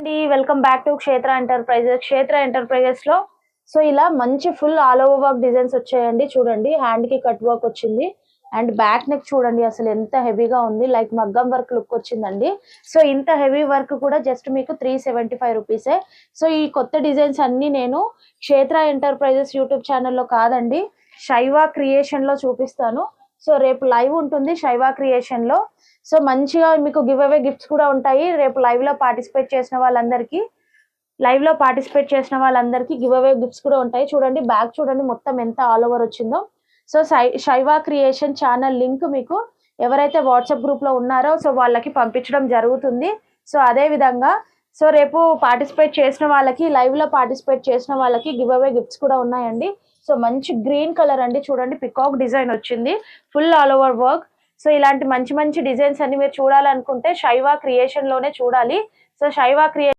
అండి welcome back to క్షేత్ర enterprises లో సో ఇలా మంచి full all over work designs వచ్చాయండి. చూడండి హ్యాండ్ కి కట్ వర్క్ వచ్చింది అండ్ బ్యాక్ నెక్ చూడండి అసలు ఎంత హెవీగా ఉంది, లైక్ మగ్గం వర్క్ లుక్ వచ్చిందండి. సో ఇంత హెవీ వర్క్ కూడా జస్ట్ మీకు 375 రూపీసే. సో ఈ కొత్త డిజైన్స్ అన్ని నేను క్షేత్ర ఎంటర్ప్రైజెస్ యూట్యూబ్ ఛానల్లో కాదండి, శైవా క్రియేషన్ లో చూపిస్తాను. సో రేపు లైవ్ ఉంటుంది శైవా క్రియేషన్ లో. సో మంచిగా మీకు గివ్ అవే గిఫ్ట్స్ కూడా ఉంటాయి. రేపు లైవ్ లో పార్టిసిపేట్ చేసిన వాళ్ళందరికీ గివ్ అవే గిఫ్ట్స్ కూడా ఉంటాయి. చూడండి బ్యాక్ చూడండి మొత్తం ఎంత ఆల్ ఓవర్ వచ్చిందో. సో శైవా క్రియేషన్ ఛానల్ లింక్ మీకు ఎవరైతే వాట్సాప్ గ్రూప్ లో ఉన్నారో సో వాళ్ళకి పంపించడం జరుగుతుంది. సో అదే విధంగా సో రేపు పార్టిసిపేట్ చేసిన వాళ్ళకి, లైవ్ లో పార్టిసిపేట్ చేసిన వాళ్ళకి గివ్ అవే గిఫ్ట్స్ కూడా ఉన్నాయండి. సో మంచి గ్రీన్ కలర్ అండి, చూడండి పికాక్ డిజైన్ వచ్చింది, full all over work. So ఇలాంటి మంచి మంచి డిజైన్స్ అన్ని మీరు చూడాలనుకుంటే శైవా క్రియేషన్ లోనే చూడాలి. So శైవా creation